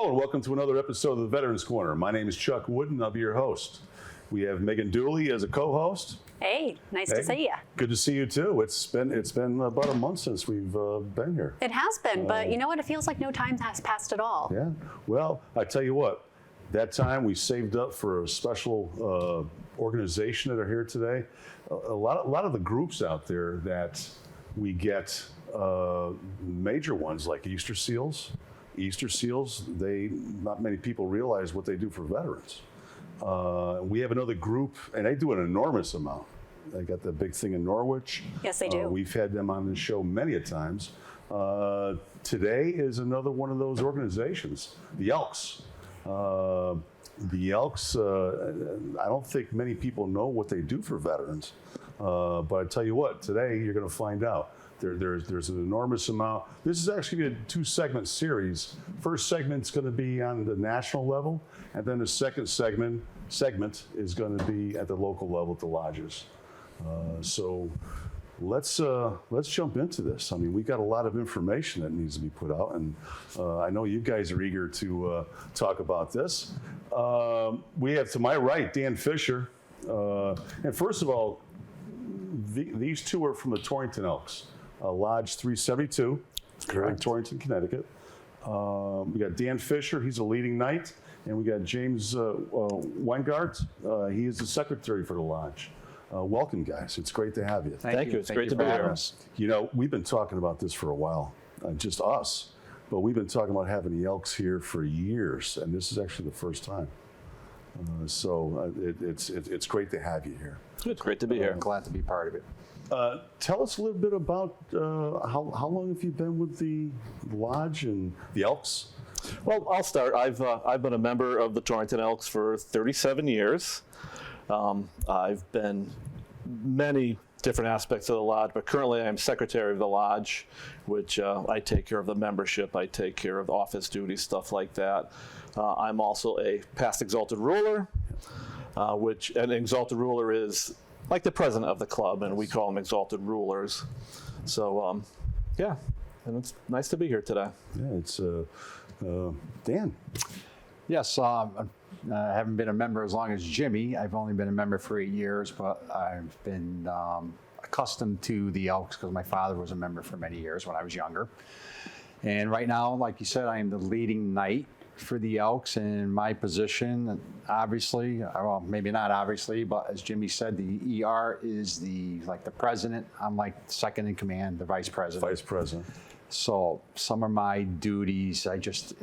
and welcome to another episode of the Veterans Corner. My name is Chuck Wooden. I'll be your host. We have Megan Dooley as a co-host. Hey, nice to see you. Good to see you too. It's been about a month since we've been here. It has been, but you know what? It feels like no time has passed at all. Yeah. Well, I tell you what. That time we saved up for a special organization that are here today. A lot of the groups out there that we get, major ones like Easter Seals. Not many people realize what they do for veterans. We have another group, and they do an enormous amount. They got the big thing in Norwich. Yes, they do. We've had them on the show many a times. Today is another one of those organizations, the Elks. The Elks, I don't think many people know what they do for veterans, but I tell you what, today you're going to find out. There's an enormous amount. This is actually a 2-segment series. First segment's going to be on the national level, and then the second segment is going to be at the local level at the lodges. So let's jump into this. I mean, we got a lot of information that needs to be put out, and I know you guys are eager to talk about this. We have to my right Dan Fisher, and first of all, these two are from the Torrington Elks. Lodge 372, in Torrington, Connecticut. We got Dan Fisher, he's a leading knight, and we got James Weingart, he is the secretary for the lodge. Welcome, guys. It's great to have you. Thank you. It's great to be here. You know, we've been talking about this for a while, just us, but we've been talking about having the Elks here for years, and this is actually the first time. So it's great to have you here. It's great to be here. I'm glad to be part of it. Tell us a little bit about how long have you been with the lodge and the Elks? Well, I'll start. I've been a member of the Torrington Elks for 37 years. I've been many different aspects of the lodge, but currently I'm secretary of the lodge, which I take care of the membership, I take care of office duties, stuff like that. I'm also a past exalted ruler, which an exalted ruler is like the president of the club, and we call them exalted rulers. So, yeah, and it's nice to be here today. Yeah, it's Dan. Yes, I haven't been a member as long as Jimmy. I've only been a member for 8 years, but I've been accustomed to the Elks because my father was a member for many years when I was younger. And right now, like you said, I am the leading knight for the Elks, in my position, obviously, well, maybe not obviously, but as Jimmy said, the ER is the president. I'm like second in command, the vice president. Vice president. So some of my duties, I just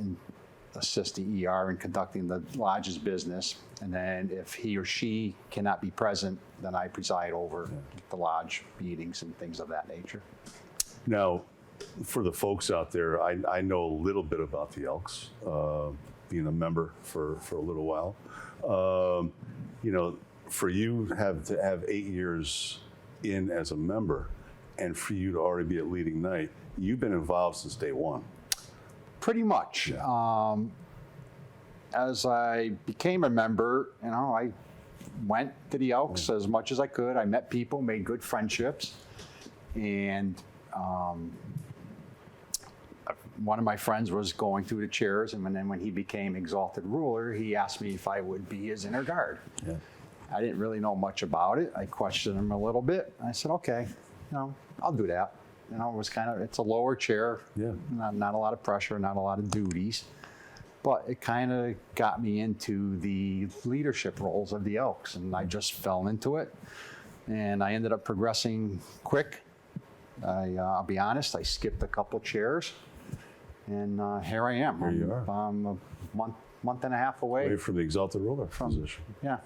assist the ER in conducting the lodge's business, and then if he or she cannot be present, then I preside over the lodge meetings and things of that nature. Now, for the folks out there, I know a little bit about the Elks, being a member for a little while. You know, for you to have 8 years in as a member, and for you to already be a leading knight, you've been involved since day one. Pretty much. As I became a member, you know, I went to the Elks as much as I could. I met people, made good friendships, and one of my friends was going through the chairs, and then when he became exalted ruler, he asked me if I would be his inner guard. Yeah. I didn't really know much about it. I questioned him a little bit. I said, okay, you know, I'll do that. You know, it's a lower chair, not a lot of pressure, not a lot of duties, but it kind of got me into the leadership roles of the Elks, and I just fell into it, and I ended up progressing quick. I'll be honest, I skipped a couple chairs, and here I am. Here you are. I'm a month and a half away from the exalted ruler position. Yeah.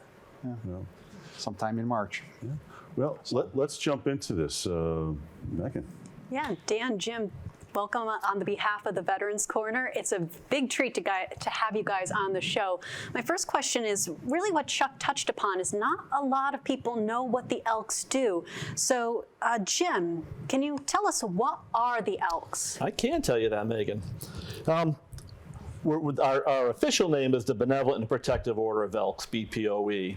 Sometime in March. Yeah. Well, let's jump into this, Megan. Yeah, Dan, Jim, welcome on the behalf of the Veterans Corner. It's a big treat to have you guys on the show. My first question is really what Chuck touched upon is not a lot of people know what the Elks do. So, Jim, can you tell us what are the Elks? I can tell you that, Megan. Our official name is the Benevolent and Protective Order of Elks, BPOE.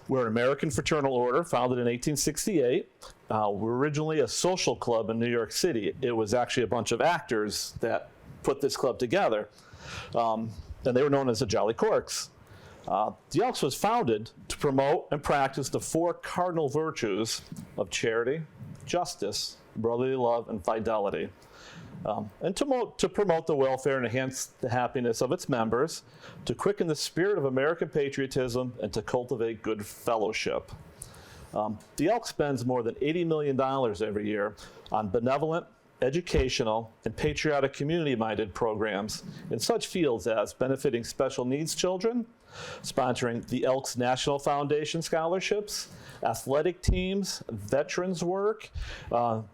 We're an American fraternal order founded in 1868. We're originally a social club in New York City. It was actually a bunch of actors that put this club together. and they were known as the Jolly Corks. The Elks was founded to promote and practice the 4 cardinal virtues of charity, justice, brotherly love, and fidelity, and to promote the welfare and enhance the happiness of its members, to quicken the spirit of American patriotism, and to cultivate good fellowship. The Elks spends more than $80 million every year on benevolent, educational, and patriotic community-minded programs in such fields as benefiting special needs children, sponsoring the Elks National Foundation scholarships, athletic teams, veterans work.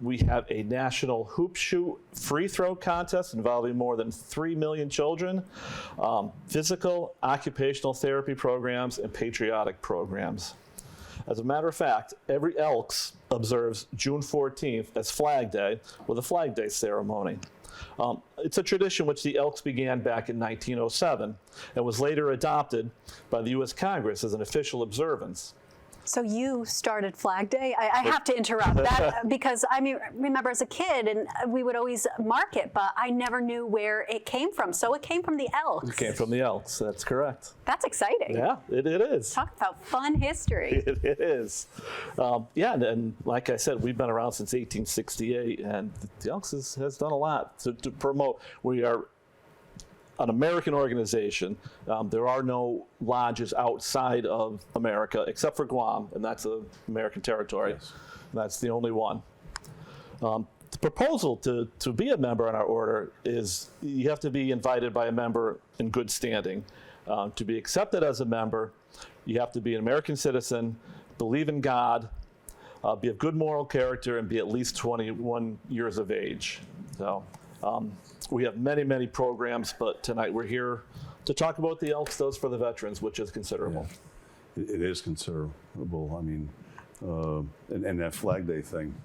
We have a national hoop shoot free throw contest involving more than 3 million children, physical, occupational therapy programs, and patriotic programs. As a matter of fact, every Elks observes June 14th as Flag Day with a Flag Day ceremony. It's a tradition which the Elks began back in 1907 and was later adopted by the U.S. Congress as an official observance. So you started Flag Day? I have to interrupt that because I remember as a kid and we would always mark it, but I never knew where it came from. So it came from the Elks. It came from the Elks, that's correct. That's exciting. Yeah, it is. Talk about fun history. It is. Yeah, and like I said, we've been around since 1868, and the Elks has done a lot to promote. We are an American organization. There are no lodges outside of America except for Guam, and that's an American territory. Yes. That's the only one. The proposal to be a member in our order is you have to be invited by a member in good standing. To be accepted as a member, you have to be an American citizen, believe in God, be of good moral character, and be at least 21 years of age. So. We have many, many programs, but tonight we're here to talk about the Elks does for the veterans, which is considerable. Yeah. It is considerable. I mean, and that Flag Day thing,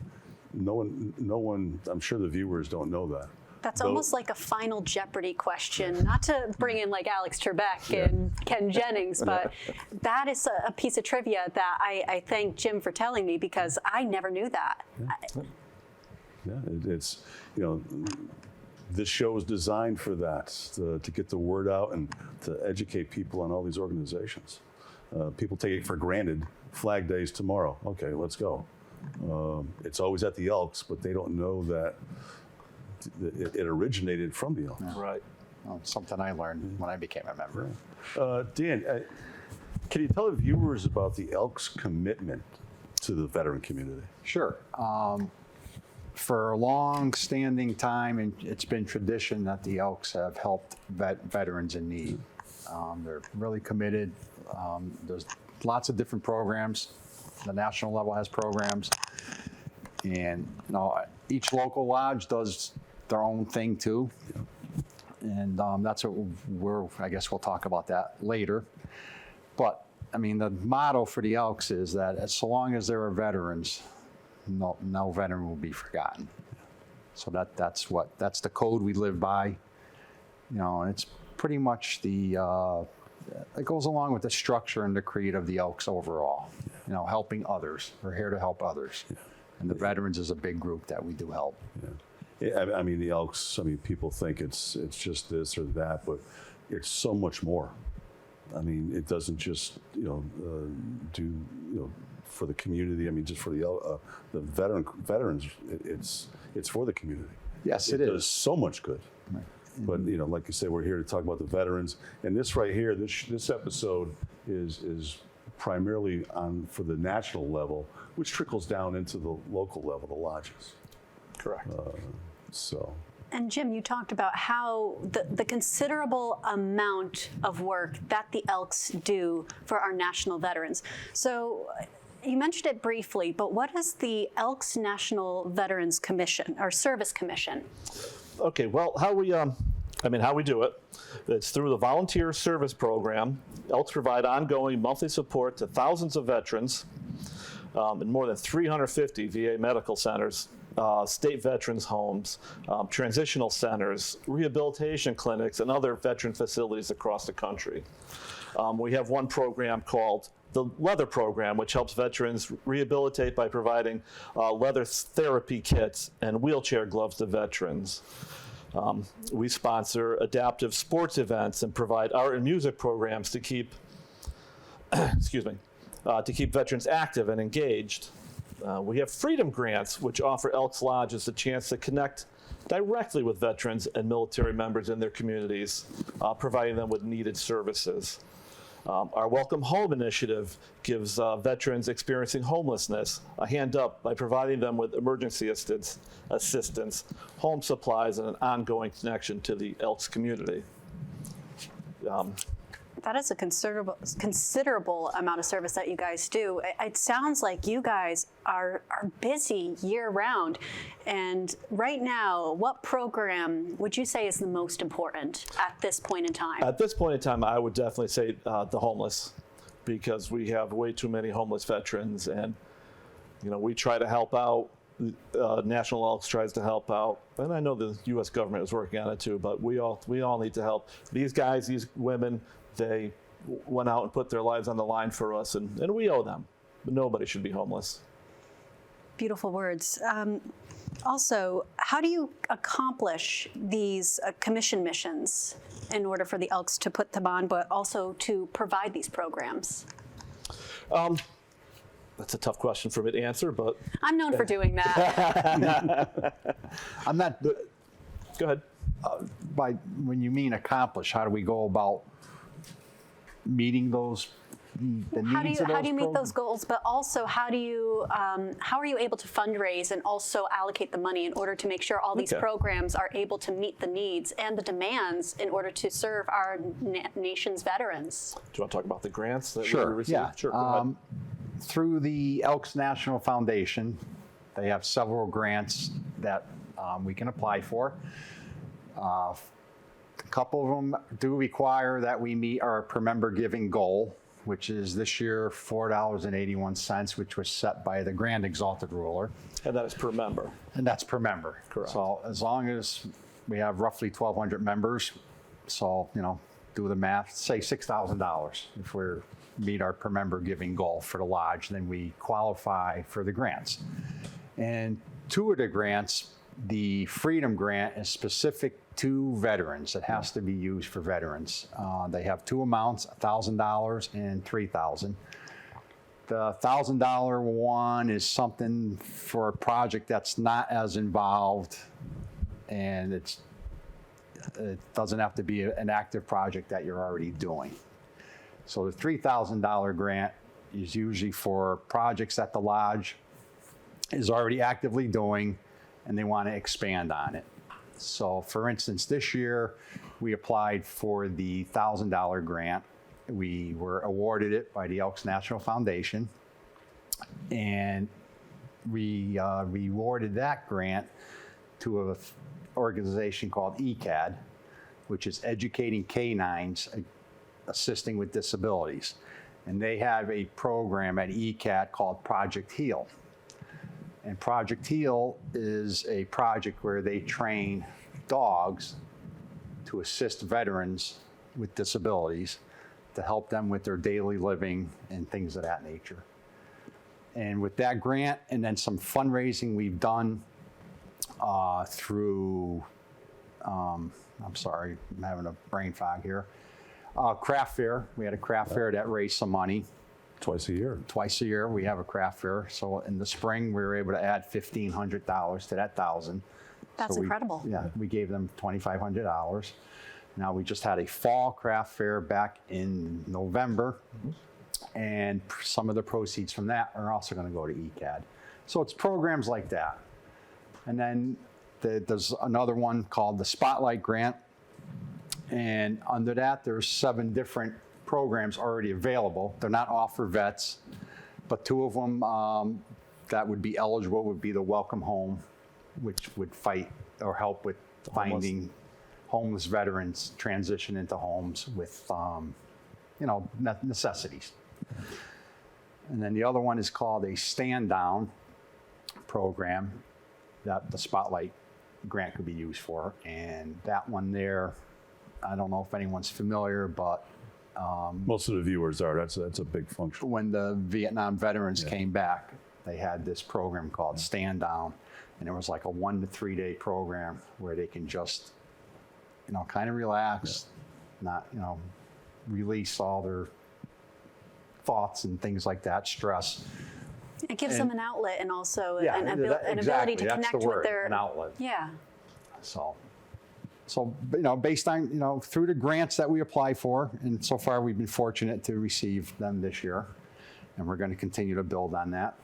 no one, I'm sure the viewers don't know that. That's almost like a Final Jeopardy question, not to bring in like Alex Trebek and Ken Jennings, but that is a piece of trivia that I thank Jim for telling me because I never knew that. Yeah, it's, this show is designed for that, to get the word out and to educate people on all these organizations. People take it for granted, Flag Day's tomorrow. Okay, let's go. It's always at the Elks, but they don't know that it originated from the Elks. Right. Well, it's something I learned when I became a member. Dan, can you tell the viewers about the Elks' commitment to the veteran community? Sure. For a long-standing time, and it's been tradition that the Elks have helped veterans in need. They're really committed. There's lots of different programs. The national level has programs, and each local lodge does their own thing too. And that's what I guess we'll talk about that later. But I mean, the motto for the Elks is that as long as there are veterans, no veteran will be forgotten. So that's the code we live by, and it's pretty much it goes along with the structure and the creed of the Elks overall. Helping others. We're here to help others, and the veterans is a big group that we do help. Yeah, I mean the Elks. I mean, people think it's just this or that, but it's so much more. I mean, it doesn't just do for the community. I mean, just for the veterans, it's for the community. Yes, it does is. so much good. Right. But like you said, we're here to talk about the veterans, and this right here, this episode is primarily for the national level, which trickles down into the local level, the lodges. Correct. And Jim, you talked about how the considerable amount of work that the Elks do for our national veterans. So you mentioned it briefly, but what is the Elks National Veterans Commission or Service Commission? Okay, well, how we do it, it's through the Volunteer Service Program. Elks provide ongoing monthly support to thousands of veterans in more than 350 VA medical centers, state veterans homes, transitional centers, rehabilitation clinics, and other veteran facilities across the country. We have one program called the Leather Program, which helps veterans rehabilitate by providing leather therapy kits and wheelchair gloves to veterans. We sponsor adaptive sports events and provide art and music programs to keep, to keep veterans active and engaged. We have Freedom Grants, which offer Elks Lodges a chance to connect directly with veterans and military members in their communities, providing them with needed services. Our Welcome Home initiative gives veterans experiencing homelessness a hand up by providing them with emergency assistance, home supplies, and an ongoing connection to the Elks community. That is a considerable amount of service that you guys do. It sounds like you guys are busy year round. And right now, what program would you say is the most important at this point in time? At this point in time, I would definitely say the homeless, because we have way too many homeless veterans, and we try to help out. National Elks tries to help out, and I know the U.S. government is working on it too. But we all need to help these guys, these women. They went out and put their lives on the line for us, and we owe them. But nobody should be homeless. Beautiful words. Also, how do you accomplish these commission missions in order for the Elks to put them on, but also to provide these programs? That's a tough question for me to answer, but I'm known for doing that. I'm not, go ahead. when you mean accomplish, how do we go about meeting those, the needs How of those do you meet programs? those goals? But also, how are you able to fundraise and also allocate the money in order to make sure all these Okay. programs are able to meet the needs and the demands in order to serve our nation's veterans? Do you want to talk about the grants that we Sure, received? yeah. Sure, go ahead. Through the Elks National Foundation, they have several grants that we can apply for. A couple of them do require that we meet our per member giving goal, which is this year $4.81, which was set by the Grand Exalted Ruler. And that is per member. And that's per member. Correct. So as long as we have roughly 1,200 members, so, do the math, say $6,000. If we meet our per member giving goal for the lodge, then we qualify for the grants. And two of the grants, the Freedom Grant is specific to veterans. It has to be used for veterans. They have two amounts, $1,000 and $3,000. The $1,000 one is something for a project that's not as involved, and it doesn't have to be an active project that you're already doing. So the $3,000 grant is usually for projects that the lodge is already actively doing, and they want to expand on it. So for instance, this year we applied for the $1,000 grant. We were awarded it by the Elks National Foundation, and we rewarded that grant to an organization called ECAD, which is Educating Canines Assisting with Disabilities. And they have a program at ECAD called Project Heal. And Project Heal is a project where they train dogs to assist veterans with disabilities to help them with their daily living and things of that nature. And with that grant and then some fundraising we've done through, I'm sorry, I'm having a brain fog here. Craft fair. We had a craft fair that raised some money. Twice a year. Twice a year we have a craft fair. So in the spring we were able to add $1,500 to that $1,000. That's incredible. Yeah, we gave them $2,500. Now we just had a fall craft fair back in November, and some of the proceeds from that are also going to go to ECAD. So it's programs like that. And then there's another one called the Spotlight Grant, and under that there's 7 different programs already available. They're not all for vets, but 2 of them that would be eligible would be the Welcome Home, which would fight or help with finding homeless veterans transition into homes with, necessities. And then the other one is called a Stand Down program that the Spotlight Grant could be used for. And that one there, I don't know if anyone's familiar, but Most of the viewers are. That's a big function. when the Vietnam veterans came back, they had this program called Stand Down. And it was like a 1 to 3 day program where they can just kind of relax, not, release all their thoughts and things like that, stress. It gives them an outlet and also an exactly. ability to That's connect the word, with their an outlet. Yeah. So, based on, through the grants that we apply for, and so far we've been fortunate to receive them this year, and we're going to continue to build on that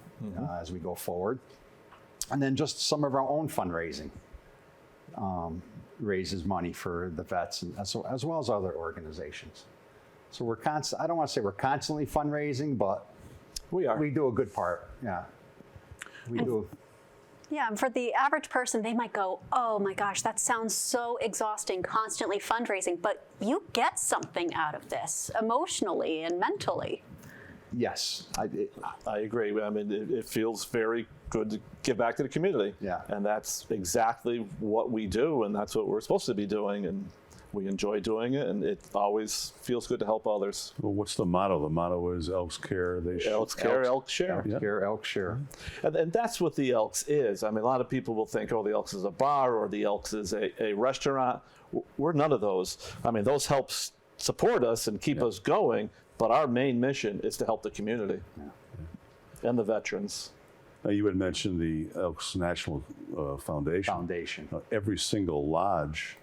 as we go forward. And then just some of our own fundraising raises money for the vets, and as well as other organizations. So I don't want to say we're constantly fundraising, but We are. we do a good part. Yeah, we do. Yeah, and for the average person, they might go, oh my gosh, that sounds so exhausting, constantly fundraising, but you get something out of this emotionally and mentally. Yes, I agree. I mean, it feels very good to give back to the community. Yeah. And that's exactly what we do, and that's what we're supposed to be doing, and we enjoy doing it, and it always feels good to help others. Well, what's the motto? The motto is Elks Care. Elks care, Elks share. Elk share. And that's what the Elks is. I mean, a lot of people will think, oh, the Elks is a bar or the Elks is a restaurant. We're none of those. I mean, those help support us and keep us going, but our main mission is to help the community and the veterans. Now, you had mentioned the Elks National Foundation. Every single lodge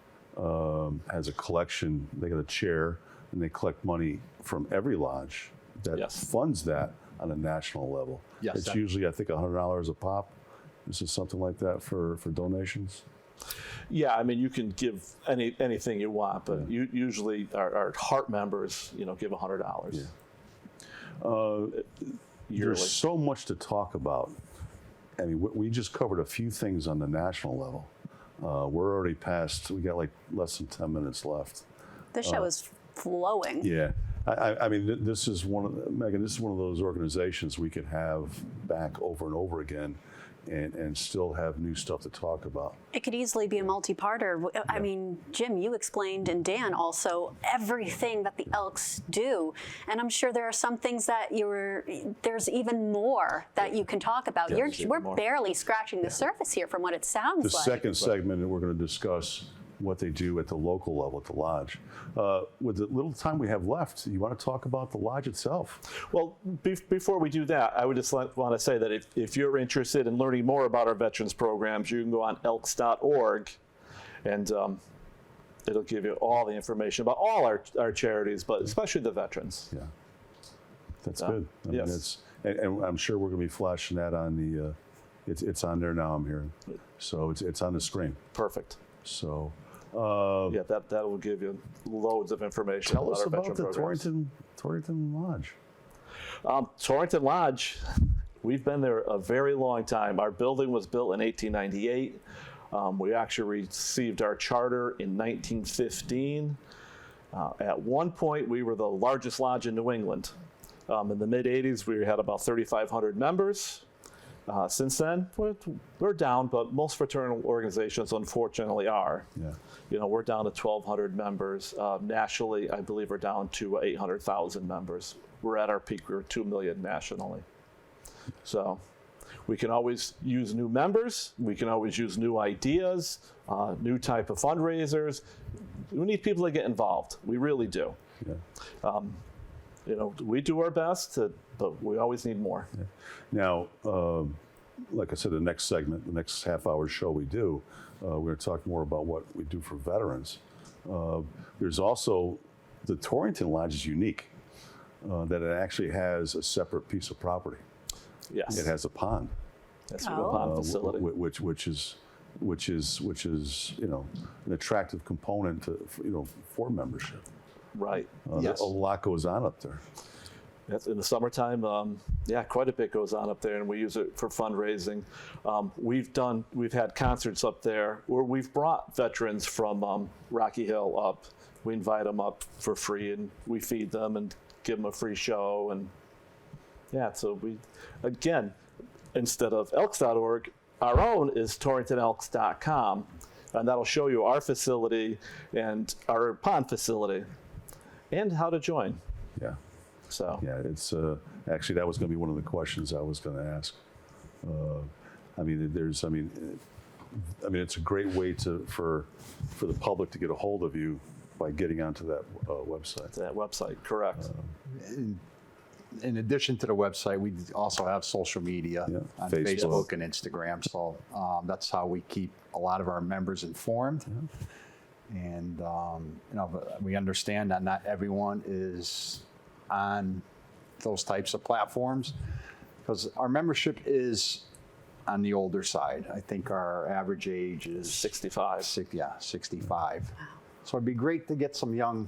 has a collection. They got a chair, and they collect money from every lodge that funds that on a national level. Yes, It's usually, I think, $100 a pop. This is something like that for donations. Yeah, I mean, you can give anything you want, but usually our heart members, give $100. Yearly. There's so much to talk about. I mean, we just covered a few things on the national level. We're already past, we got like less than 10 minutes left. The show is flowing. Yeah. I mean, this is Megan, this is one of those organizations we could have back over and over again and still have new stuff to talk about. It could easily be a multi-parter. I mean, Jim, you explained, and Dan also, everything that the Elks do. And I'm sure there are some things that there's even more that you can talk about. We're barely scratching the surface here from what it sounds like. The second segment, we're going to discuss what they do at the local level, at the lodge. With the little time we have left, you want to talk about the lodge itself? Well, before we do that, I would just want to say that if you're interested in learning more about our veterans programs, you can go on elks.org, and it'll give you all the information about all our charities, but especially the veterans. Yeah, that's good. I mean, Yes. and I'm sure we're going to be flashing that on the, it's on there now, I'm hearing. So it's on the screen. Perfect. So. That will give you loads of information Tell about us our about veteran the programs. Torrington Lodge. Torrington Lodge, we've been there a very long time. Our building was built in 1898. We actually received our charter in 1915. At one point, we were the largest lodge in New England. In the mid-'80s, we had about 3,500 members. Since then, we're down, but most fraternal organizations, unfortunately, are. Yeah. We're down to 1,200 members. Nationally, I believe we're down to 800,000 members. We're at our peak. We're 2 million nationally. So we can always use new members. We can always use new ideas, new type of fundraisers. We need people to get involved. We really do. Yeah. We do our best, but we always need more. Yeah. Now, like I said, the next segment, the next half-hour show we do, we're going to talk more about what we do for veterans. There's also, the Torrington Lodge is unique, that it actually has a separate piece of property. Yes. It has a pond. That's a pond facility. Which is an attractive component for membership. Right. Yes. A lot goes on up there. That's in the summertime, quite a bit goes on up there, and we use it for fundraising. We've had concerts up there where we've brought veterans from Rocky Hill up. We invite them up for free, and we feed them and give them a free show. And so we, again, instead of elks.org, our own is torringtonelks.com, and that'll show you our facility and our pond facility and how to join. Yeah. So. Yeah, it's actually, that was going to be one of the questions I was going to ask. I mean, it's a great way for the public to get a hold of you by getting onto that website. That website, correct. In addition to the website, we also have social media on Facebook and Instagram. So that's how we keep a lot of our members informed. And we understand that not everyone is on those types of platforms, because our membership is on the older side. I think our average age is 65. 65. So it'd be great to get some young,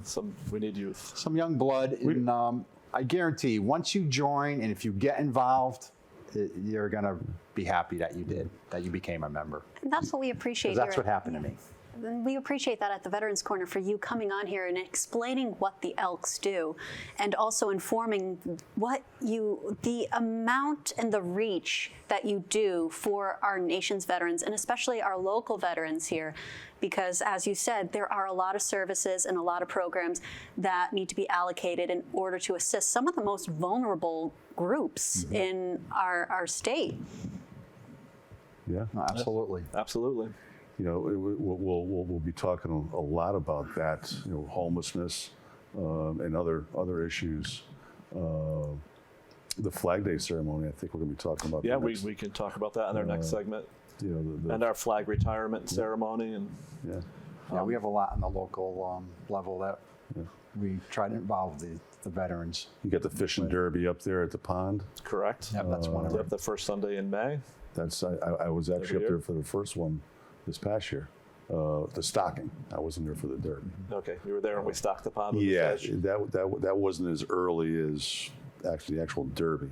We need youth. some young blood. And I guarantee, once you join and if you get involved, you're gonna be happy that you did, that you became a member. And that's what we appreciate 'Cause that's here. what happened to me. We appreciate that at the Veterans Corner for you coming on here and explaining what the Elks do, and also informing the amount and the reach that you do for our nation's veterans, and especially our local veterans here. Because as you said, there are a lot of services and a lot of programs that need to be allocated in order to assist some of the most vulnerable groups in our state. Yeah. Absolutely. Absolutely. You know, we'll be talking a lot about that. You know, homelessness and other issues. The Flag Day ceremony, I think we're going to be talking about. Yeah, we can talk about that in our next segment. You know, And our flag retirement ceremony. And Yeah, we have a lot on the local level that we try to involve the veterans. you got the fishing derby up there at the pond. correct. Yep, that's one of them. Yep, the first Sunday in May. I was actually up year? there for the first one this past year. The stocking. I wasn't there for the derby. Okay, you were there when we stocked the pond with the Yeah, fish. that wasn't as early as actually the actual derby.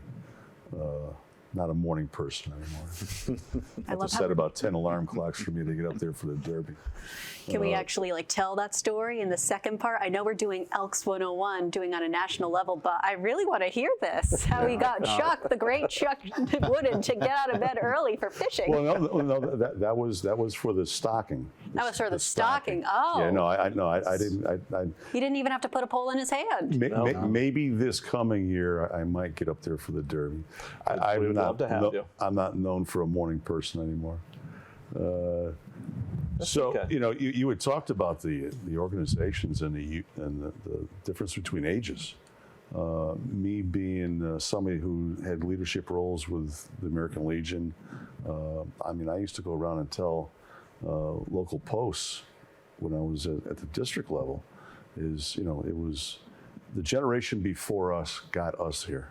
Not a morning person anymore. I have to set about 10 alarm clocks for me to get up there for the derby. Can we actually tell that story in the second part? I know we're doing Elks 101, doing on a national level, but I really want to hear this. How he got Chuck, the great Chuck Wooden, to get out of bed early for fishing. Well, no, that was for the stocking. That was for the stocking. Oh. Yeah, no, I didn't. He didn't even have to put a pole in his hand. Maybe this coming year I might get up there for the derby. We would love to have you. I'm not known for a morning person anymore. So okay. you know, you had talked about the organizations and the difference between ages. Me being somebody who had leadership roles with the American Legion, I mean, I used to go around and tell local posts when I was at the district level, it was the generation before us got us here.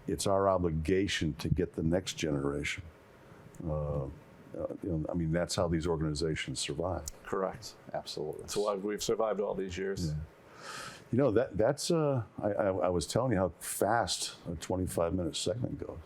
It's our obligation to get the next generation. I mean, that's how these organizations survive. Correct. Absolutely. That's why we've survived all these years. Yeah. You know, that's I was telling you how fast a 25-minute segment goes.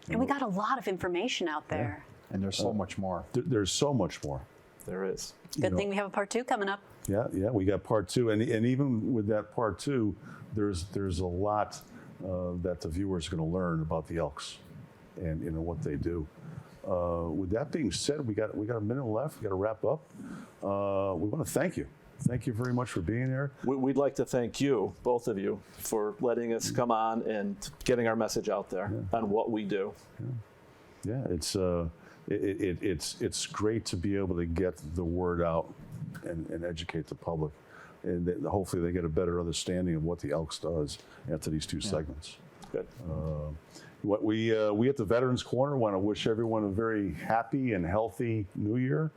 And we got a lot of information out there. And there's so much more. There's so much more. There is. Good thing we have a part 2 coming up. Yeah, we got part 2, and even with that part 2, there's a lot that the viewers are going to learn about the Elks and what they do. With that being said, we got a minute left. We got to wrap up. We want to thank you. Thank you very much for being here. We'd like to thank you, both of you, for letting us come on and getting our message out there on what we do. Yeah, it's great to be able to get the word out and educate the public, and hopefully they get a better understanding of what the Elks does after these 2 segments. Good. What we at the Veterans Corner want to wish everyone a very happy and healthy New Year,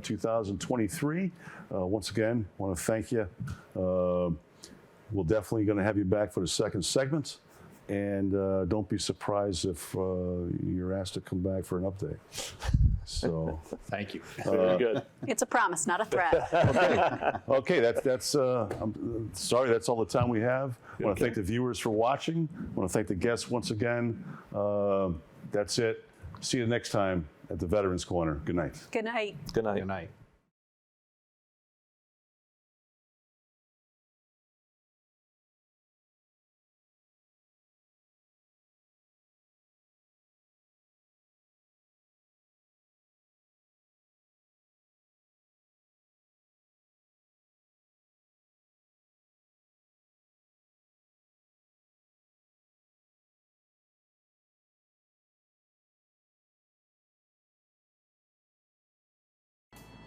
2023. Once again, want to thank you. We're definitely going to have you back for the second segment, and don't be surprised if you're asked to come back for an update. So, Thank you. Very good. It's a promise, not a threat. okay, that's. I'm sorry, that's all the time we have. I want to thank the viewers for watching. I want to thank the guests once again. That's it. See you next time at the Veterans Corner. Good night. Good night. Good night. Good night.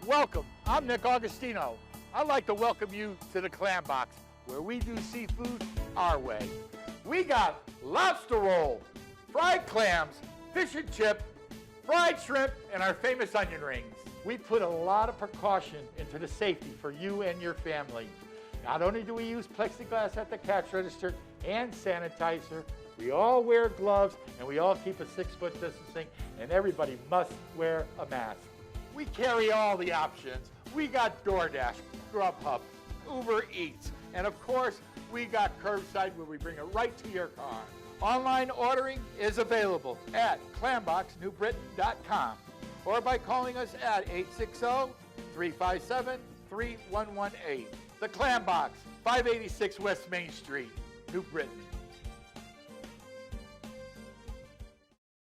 Welcome, I'm Nick Augustino. I'd like to welcome you to the Clam Box, where we do seafood our way. We got lobster roll, fried clams, fish and chip, fried shrimp, and our famous onion rings. We put a lot of precaution into the safety for you and your family. Not only do we use plexiglass at the cash register and sanitizer, we all wear gloves and we all keep a 6-foot distancing, and everybody must wear a mask. We carry all the options. We got DoorDash, Grubhub, Uber Eats, and of course, we got curbside where we bring it right to your car. Online ordering is available at clamboxnewbritain.com or by calling us at 860-357-3118. The Clam Box, 586 West Main Street, New Britain.